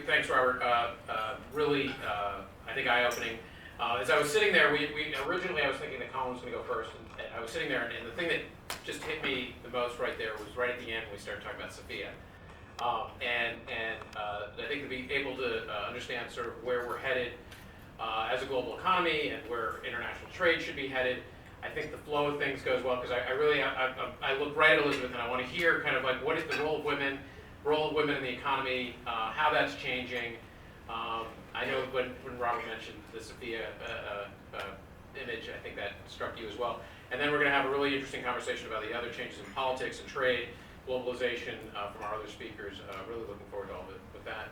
Thanks, Robert. Really, I think eye-opening. As I was sitting there, originally I was thinking that Colin was going to go first, and I was sitting there, and the thing that just hit me the most right there was right at the end when we started talking about Sophia. I think to be able to understand sort of where we're headed as a global economy and where international trade should be headed, I think the flow of things goes well, because I look right at Elizabeth and I want to hear kind of like what is the role of women in the economy, how that's changing. I know when Robert mentioned the Sophia image, I think that struck you as well. And then we're going to have a really interesting conversation about the other changes in politics and trade, globalization from our other speakers. Really looking forward to all of it with that.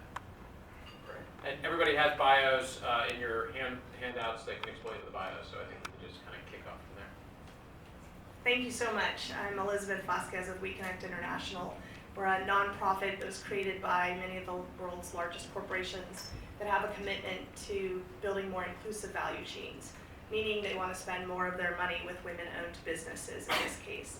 Great. And everybody has bios in your handouts that can explain the bios, so I think we can just kind of kick off from there. Thank you so much. I'm Elizabeth Vazquez of WeConnect International. We're a nonprofit that was created by many of the world's largest corporations that have a commitment to building more inclusive value chains, meaning they want to spend more of their money with women-owned businesses in this case.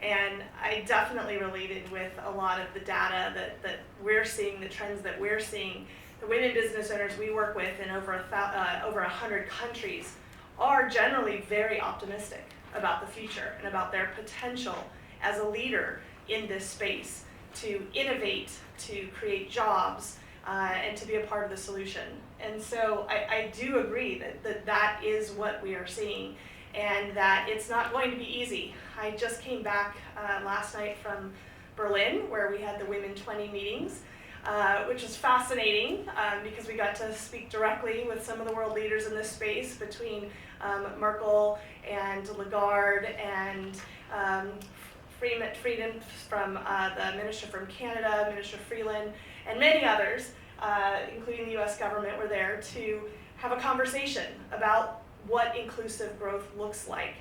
And I definitely related with a lot of the data that we're seeing, the trends that we're seeing. The women business owners we work with in over 100 countries are generally very optimistic about the future and about their potential as a leader in this space to innovate, to create jobs, and to be a part of the solution. And so I do agree that is what we are seeing, and that it's not going to be easy. I just came back last night from Berlin, where we had the Women 20 meetings, which was fascinating because we got to speak directly with some of the world leaders in this space, between Merkel and Lagarde and Freeman from the Minister from Canada, Minister Freeland, and many others, including the US government, were there to have a conversation about what inclusive growth looks like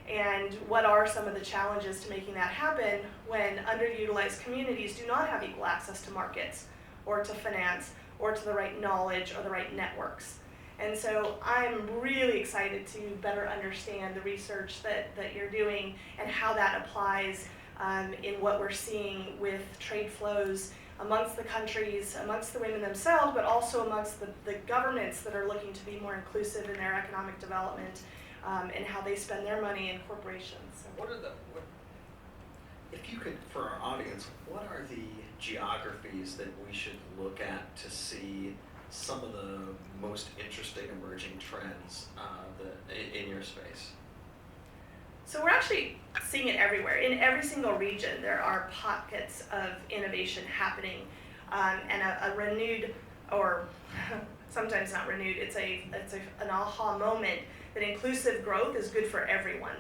and what are some of the challenges to making that happen when underutilized communities do not have equal access to markets or to finance or to the right knowledge or the right networks. And so I'm really excited to better understand the research that you're doing and how that applies in what we're seeing with trade flows amongst the countries, amongst the women themselves, but also amongst the governments that are looking to be more inclusive in their economic development and how they spend their money in corporations. If you could, for our audience, what are the geographies that we should look at to see some of the most interesting emerging trends in your space? So we're actually seeing it everywhere. In every single region, there are pockets of innovation happening, and a renewed, or sometimes not renewed, it's an aha moment that inclusive growth is good for everyone.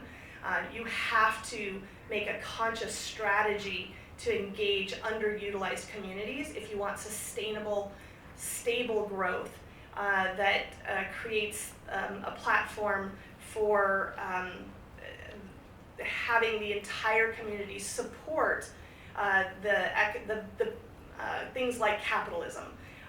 You have to make a conscious strategy to engage underutilized communities if you want sustainable, stable growth that creates a platform for having the entire community support the things like capitalism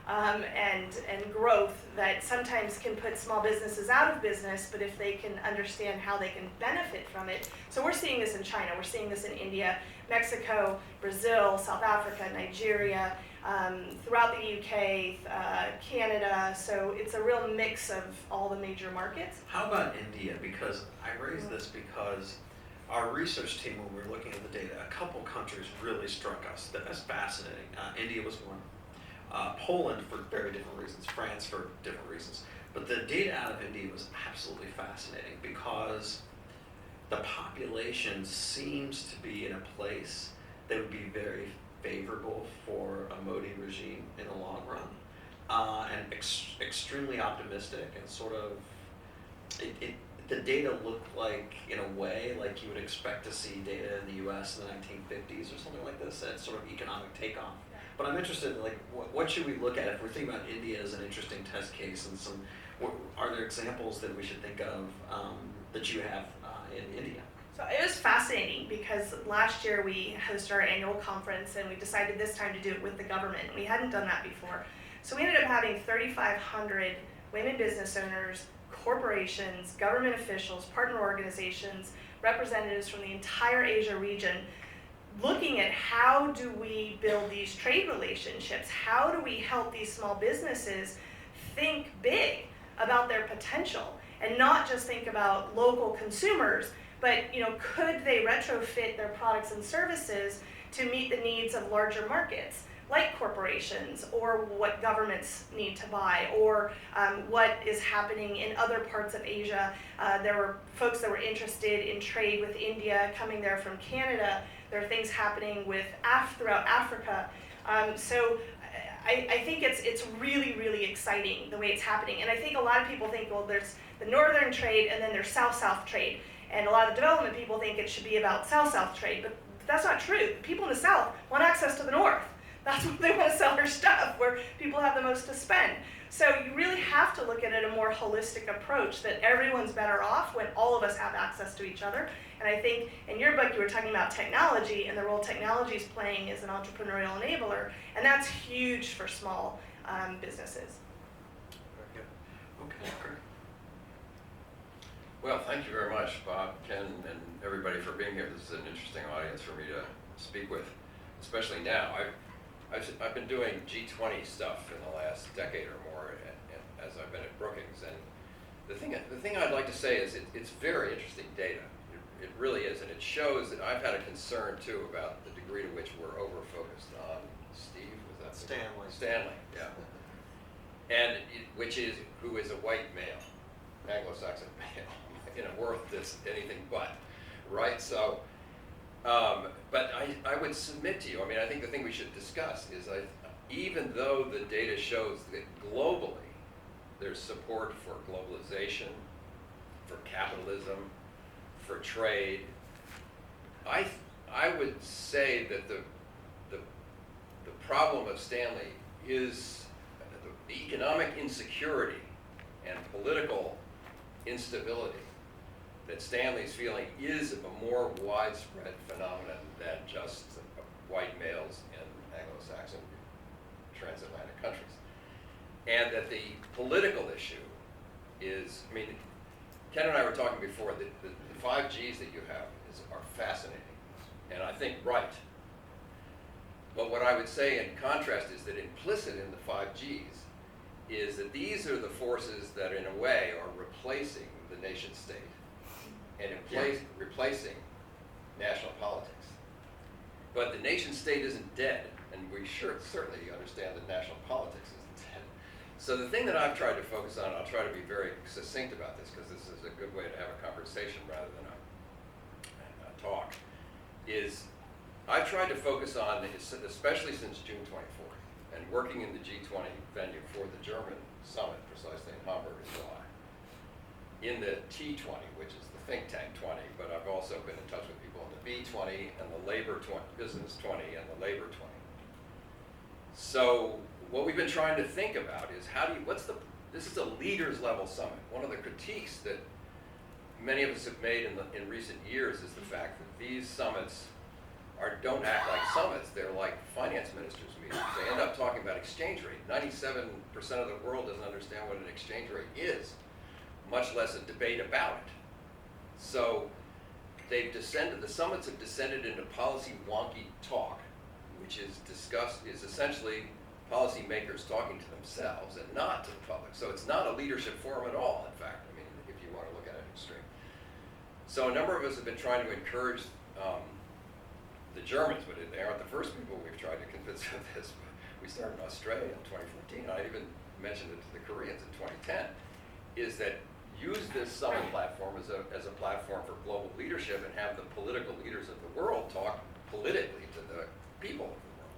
and growth that sometimes can put small businesses out of business, but if they can understand how they can benefit from it. So we're seeing this in China, we're seeing this in India, Mexico, Brazil, South Africa, Nigeria, throughout the UK, Canada, so it's a real mix of all the major markets. How about India? Because I raise this because our research team, when we were looking at the data, a couple countries really struck us as fascinating. India was one. Poland for very different reasons, France for different reasons. But the data out of India was absolutely fascinating because the population seems to be in a place that would be very favorable for a Modi regime in the long run, and extremely optimistic, and sort of, the data looked like, in a way, like you would expect to see data in the US in the 1950s or something like this, that sort of economic takeoff. But I'm interested in, like, what should we look at if we're thinking about India as an interesting test case, and are there examples that we should think of that you have in India? So it was fascinating because last year we hosted our annual conference and we decided this time to do it with the government. We hadn't done that before. So we ended up having 3,500 women business owners, corporations, government officials, partner organizations, representatives from the entire Asia region looking at how do we build these trade relationships, how do we help these small businesses think big about their potential and not just think about local consumers, but could they retrofit their products and services to meet the needs of larger markets, like corporations, or what governments need to buy, or what is happening in other parts of Asia. There were folks that were interested in trade with India coming there from Canada. There are things happening throughout Africa. So I think it's really, really exciting the way it's happening. And I think a lot of people think, well, there's the northern trade and then there's south-south trade. And a lot of development people think it should be about south-south trade, but that's not true. People in the south want access to the north. That's where they want to sell their stuff, where people have the most to spend. So you really have to look at it a more holistic approach, that everyone's better off when all of us have access to each other. And I think in your book you were talking about technology and the role technology is playing as an entrepreneurial enabler, and that's huge for small businesses. Very good. Okay, great. Well, thank you very much, Bob, Ken, and everybody for being here. This is an interesting audience for me to speak with, especially now. I've been doing G20 stuff in the last decade or more as I've been at Brookings, and the thing I'd like to say is it's very interesting data. It really is, and it shows that I've had a concern too about the degree to which we're over-focused on Steve, was that Stanley. Stanley, yeah. And who is a white male, Anglo-Saxon male, in a world that's anything but, right? So, but I would submit to you, I think the thing we should discuss is even though the data shows that globally there's support for globalization, for capitalism, for trade, I would say that the problem of Stanley is the economic insecurity and political instability that Stanley's feeling is a more widespread phenomenon than just white males in Anglo-Saxon transatlantic countries. And that the political issue is, Ken and I were talking before, the 5 Gs that you have are fascinating, and I think right. But what I would say in contrast is that implicit in the 5 Gs is that these are the forces that in a way are replacing the nation state and replacing national politics. But the nation state isn't dead, and we certainly understand that national politics isn't dead. So the thing that I've tried to focus on, I'll try to be very succinct about this because this is a good way to have a conversation rather than a talk, is I've tried to focus on, especially since June 24th, and working in the G20 venue for the German summit, precisely in Hamburg in July, in the T20, which is the think tank 20, but I've also been in touch with people in the B20 and the labor 20, business 20 and the labor 20. So what we've been trying to think about is this is a leaders level summit. One of the critiques that many of us have made in recent years is the fact that these summits don't act like summits, they're like finance ministers' meetings. They end up talking about exchange rate. 97% of the world doesn't understand what an exchange rate is, much less a debate about it. So the summits have descended into policy wonky talk, which is essentially policymakers talking to themselves and not to the public. So it's not a leadership forum at all, in fact, if you want to look at it extreme. So a number of us have been trying to encourage the Germans, but they aren't the first people we've tried to convince of this. We started in Australia in 2014. I even mentioned it to the Koreans in 2010, is that use this summit platform as a platform for global leadership and have the political leaders of the world talk politically to the people of the world.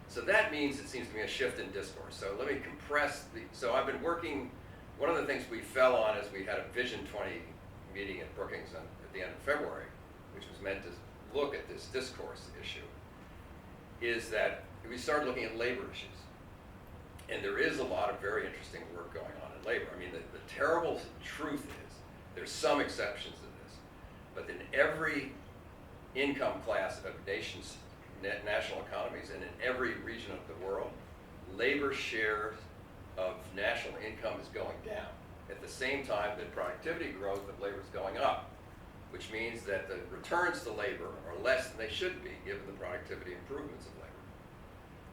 So that means, it seems to me, a shift in discourse. So let me compress so I've been working, one of the things we fell on is we had a Vision 20 meeting at Brookings at the end of February, which was meant to look at this discourse issue, is that we started looking at labor issues. And there is a lot of very interesting work going on in labor. The terrible truth is, there's some exceptions to this, but in every income class of nations, national economies, and in every region of the world, labor share of national income is going down. At the same time that productivity growth of labor is going up, which means that the returns to labor are less than they should be given the productivity improvements of labor.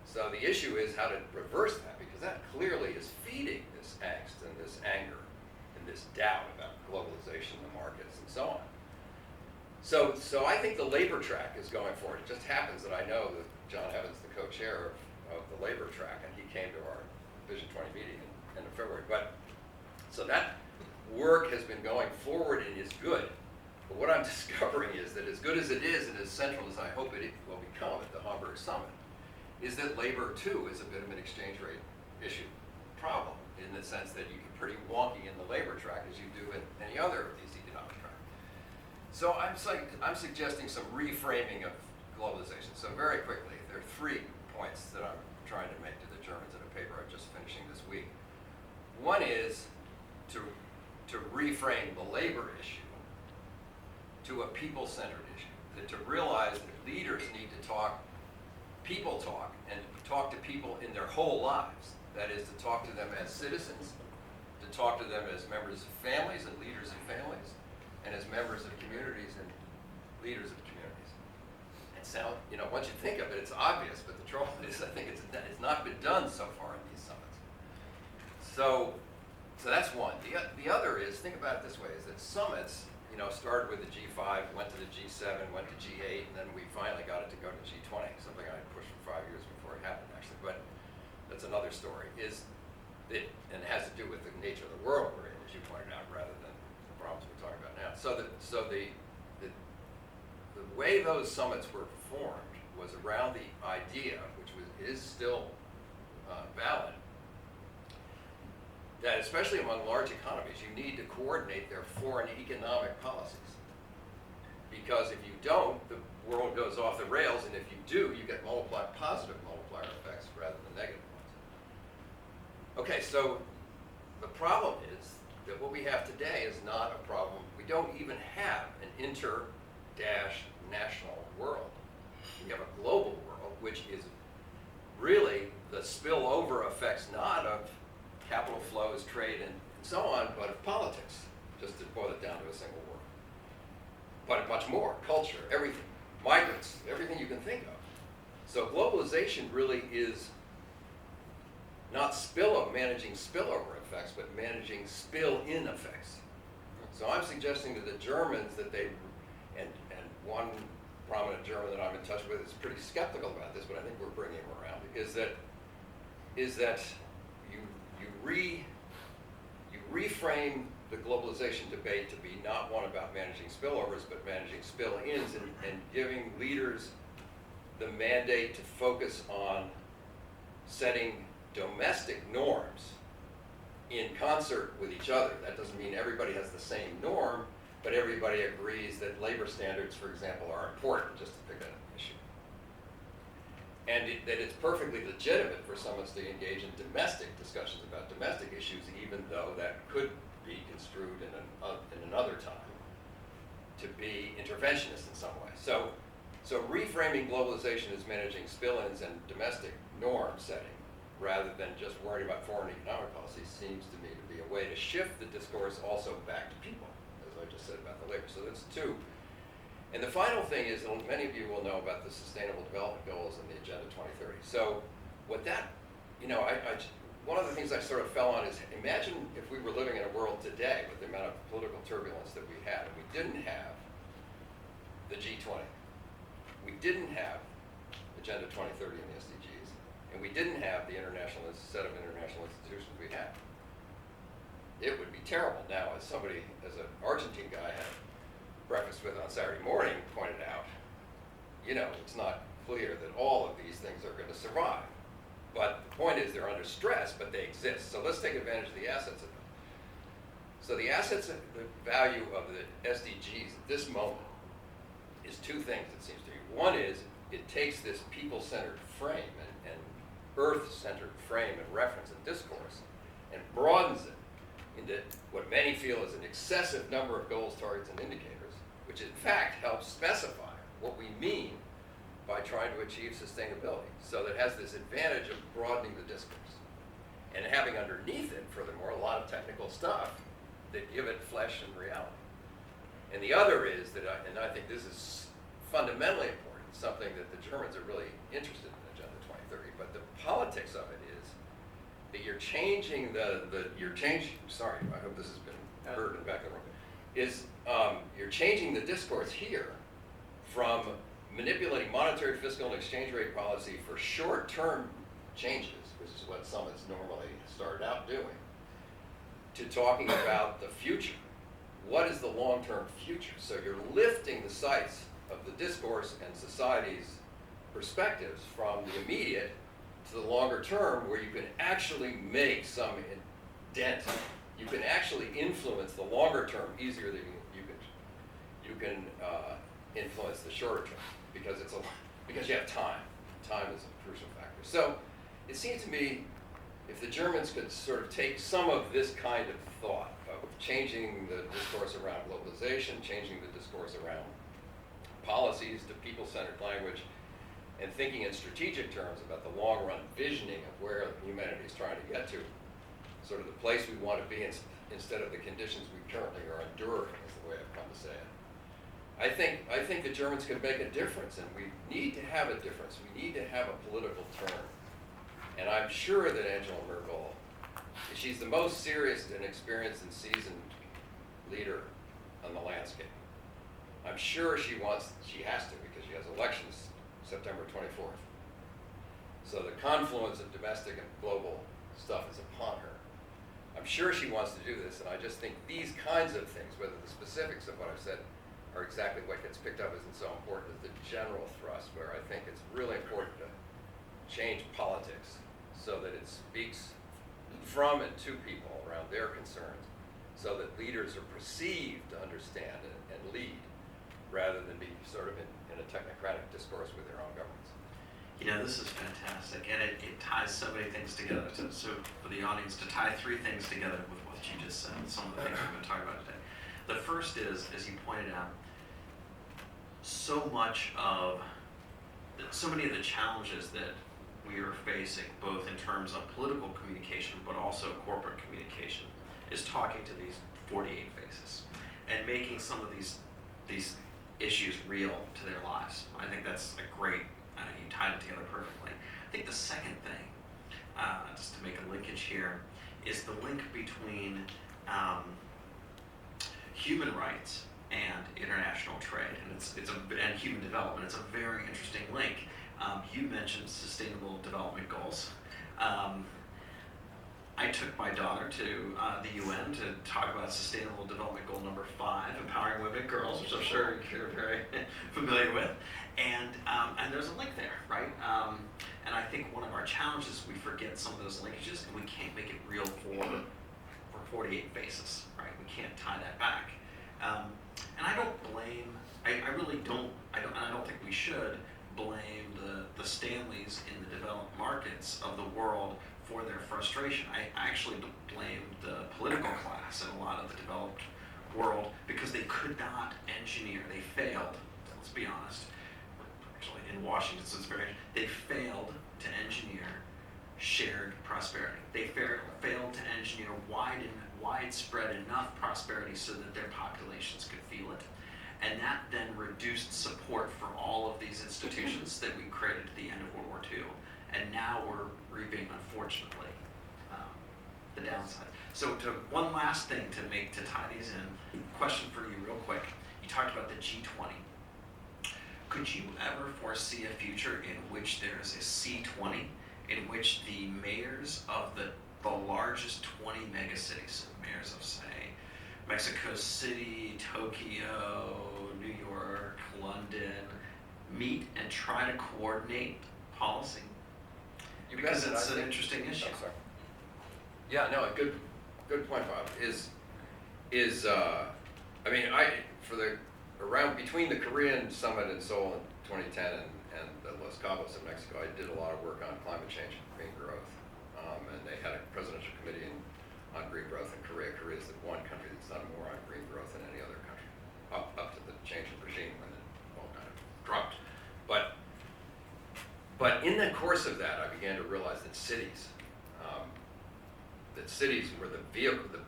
So the issue is how to reverse that, because that clearly is feeding this angst and this anger and this doubt about globalization, the markets, and so on. So I think the labor track is going forward. It just happens that I know that John Evans, the co-chair of the labor track, and he came to our Vision 20 meeting in February. So that work has been going forward and is good. But what I'm discovering is that as good as it is and as central as I hope it will become at the Hamburg Summit, is that labor too is a bit of an exchange rate issue problem, in the sense that you get pretty wonky in the labor track as you do in any other of these economic tracks. So I'm suggesting some reframing of globalization. So very quickly, there are 3 points that I'm trying to make to the Germans in a paper I'm just finishing this week. One is to reframe the labor issue to a people-centered issue, that to realize that leaders need to people talk, and talk to people in their whole lives. That is, to talk to them as citizens, to talk to them as members of families and leaders of families, and as members of communities and leaders of communities. It sounds, once you think of it, it's obvious, but the trouble is, I think it's not been done so far in these summits. So that's one. The other is, think about it this way, is that summits, started with the G5, went to the G7, went to G8, and then we finally got it to go to G20, something I pushed for 5 years before it happened, actually, but that's another story, and it has to do with the nature of the world we're in, as you pointed out, rather than the problems we're talking about now. So the way those summits were formed was around the idea, which is still valid, that especially among large economies, you need to coordinate their foreign economic policies. Because if you don't, the world goes off the rails, and if you do, you get positive multiplier effects rather than negative ones. Okay, so the problem is that what we have today is not a problem. We don't even have an inter-national world. We have a global world, which is really the spillover effects not of capital flows, trade, and so on, but of politics, just to boil it down to a single word. But much more, culture, everything, migrants, everything you can think of. So globalization really is not managing spillover effects, but managing spill-in effects. So I'm suggesting to the Germans that and one prominent German that I'm in touch with is pretty skeptical about this, but I think we're bringing him around, is that you reframe the globalization debate to be not one about managing spillovers, but managing spill-ins, and giving leaders the mandate to focus on setting domestic norms in concert with each other. That doesn't mean everybody has the same norm, but everybody agrees that labor standards, for example, are important, just to pick an issue. And that it's perfectly legitimate for summits to engage in domestic discussions about domestic issues, even though that could be construed in another time to be interventionist in some way. So reframing globalization as managing spill-ins and domestic norm setting, rather than just worrying about foreign economic policy, seems to me to be a way to shift the discourse also back to people, as I just said about the labor. So that's 2. And the final thing is, and many of you will know about the Sustainable Development Goals and the Agenda 2030. So what that, one of the things I sort of fell on is, imagine if we were living in a world today with the amount of political turbulence that we had, and we didn't have the G20, we didn't have Agenda 2030 and the SDGs, and we didn't have the set of international institutions we had. It would be terrible. Now, as an Argentine guy I had breakfast with on Saturday morning pointed out, it's not clear that all of these things are going to survive. But the point is they're under stress, but they exist. So let's take advantage of the assets of them. So the value of the SDGs at this moment is 2 things, it seems to me. One is it takes this people-centered frame and earth-centered frame and reference and discourse and broadens it into what many feel is an excessive number of goals, targets, and indicators, which in fact helps specify what we mean by trying to achieve sustainability. So that has this advantage of broadening the discourse and having underneath it, furthermore, a lot of technical stuff that give it flesh and reality. And the other is that, and I think this is fundamentally important, something that the Germans are really interested in Agenda 2030, but the politics of it is that you're changing sorry, I hope this has been heard in the back of the room, is you're changing the discourse here from manipulating monetary, fiscal, and exchange rate policy for short-term changes, which is what summits normally start out doing, to talking about the future. What is the long-term future? So you're lifting the sights of the discourse and society's perspectives from the immediate to the longer term, where you can actually make some dent. You can actually influence the longer term easier than you can influence the shorter term, because you have time. Time is a crucial factor. So it seems to me, if the Germans could sort of take some of this kind of thought of changing the discourse around globalization, changing the discourse around policies to people-centered language, and thinking in strategic terms about the long-run visioning of where humanity is trying to get to, sort of the place we want to be instead of the conditions we currently are enduring, is the way I've come to say it. I think the Germans could make a difference, and we need to have a difference. We need to have a political turn. And I'm sure that Angela Merkel, she's the most serious and experienced and seasoned leader on the landscape. I'm sure she has to, because she has elections September 24th. So the confluence of domestic and global stuff is upon her. I'm sure she wants to do this, and I just think these kinds of things, whether the specifics of what I've said are exactly what gets picked up isn't so important as the general thrust, where I think it's really important to change politics so that it speaks from and to people around their concerns, so that leaders are perceived to understand and lead, rather than be sort of in a technocratic discourse with their own governments. You know, this is fantastic, and it ties so many things together. So for the audience, to tie three things together with what you just said, some of the things we're going to talk about today. The first is, as you pointed out, so many of the challenges that we are facing, both in terms of political communication, but also corporate communication, is talking to these 48 faces and making some of these issues real to their lives. I think that's a great, you tied it together perfectly. I think the second thing, just to make a linkage here, is the link between human rights and international trade, and human development. It's a very interesting link. You mentioned Sustainable Development Goals. I took my daughter to the UN to talk about Sustainable Development Goal number 5, empowering women and girls, which I'm sure you're very familiar with. And there's a link there, right? And I think one of our challenges, we forget some of those linkages, and we can't make it real for 48 faces, right? We can't tie that back. And I don't blame, I really don't, and I don't think we should blame the Stanleys in the developed markets of the world for their frustration. I actually blame the political class in a lot of the developed world, because they could not engineer, they failed, let's be honest, actually in Washington, so it's they failed to engineer shared prosperity. They failed to engineer widespread enough prosperity so that their populations could feel it. And that then reduced support for all of these institutions that we created at the end of World War II. And now we're reaping, unfortunately, the downside. So one last thing to tie these in, question for you real quick. You talked about the G20. Could you ever foresee a future in which there is a C20, in which the mayors of the largest 20 megacities, mayors of, say, Mexico City, Tokyo, New York, London, meet and try to coordinate policy? Because it's an interesting issue. I'm sorry. Yeah, no, a good point, Bob. Between the Korean summit in Seoul in 2010 and the Los Cabos in Mexico, I did a lot of work on climate change and green growth, and they had a presidential committee on green growth in Korea. Korea is the one country that's done more on green growth than any other country, up to the change in regime when it all kind of dropped. But in the course of that, I began to realize that cities were the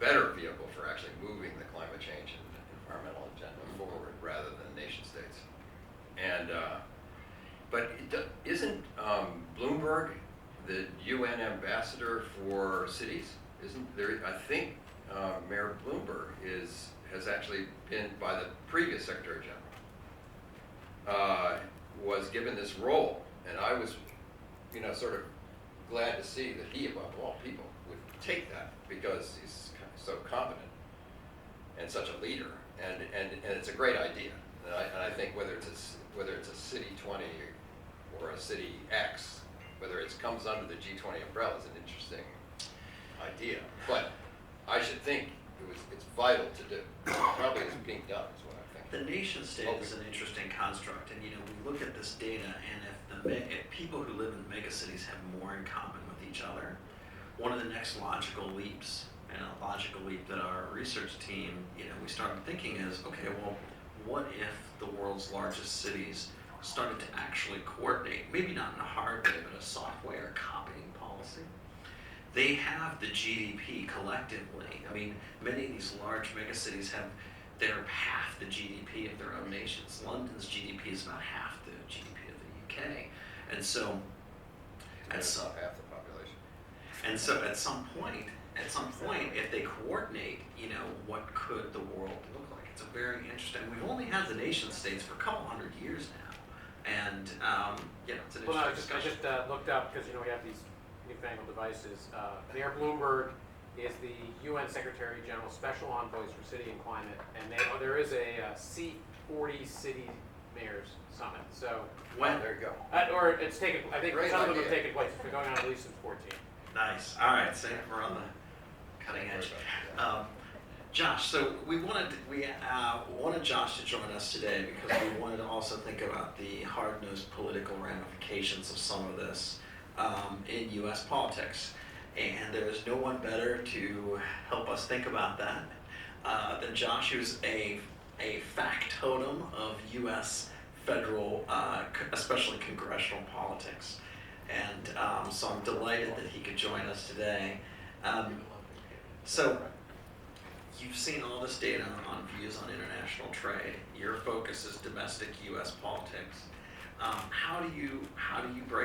better vehicle for actually moving the climate change and environmental agenda forward rather than nation states. And, but isn't Bloomberg the UN ambassador for cities? Isn't there, I think Mayor Bloomberg has actually been, by the previous Secretary General, was given this role. And I was, sort of glad to see that he, above all people, would take that because he's so competent and such a leader. And it's a great idea. And I think whether it's a city 20 or a city X, whether it comes under the G20 umbrella is an interesting idea. But I should think it's vital to do. Probably is being done is what I think. The nation state is an interesting construct, and we look at this data, and if people who live in mega cities have more in common with each other, one of the next logical leaps, and a logical leap that our research team, we started thinking is, okay, well, what if the world's largest cities started to actually coordinate, maybe not in a hard way, but a software copying policy? They have the GDP collectively. I mean, many of these large megacities they're half the GDP of their own nations. London's GDP is about half the GDP of the UK. And so, It's not half the population. and so at some point, if they coordinate, what could the world look like? It's a very interesting, we've only had the nation states for a couple hundred years now. And, it's an Well, no, I interesting just discussion. looked up because we have these newfangled devices. Mayor Bloomberg is the UN Secretary General Special Envoys for City and Climate, and there is a C40 City Mayors Summit. So When? There you go. or it's taken. I think Great some of them have idea. taken place. It's been going on at least since 14. Nice. All right, so we're on the cutting edge. Josh, so we wanted Josh to join us today because we wanted to also think about the hard-nosed political ramifications of some of this in U.S. politics. And there's no one better to help us think about that than Josh, who's a factotum of U.S. federal, especially congressional politics. And so I'm delighted that he could join us today. So you've seen all this data on views on international trade. Your focus is domestic U.S. politics. How do you break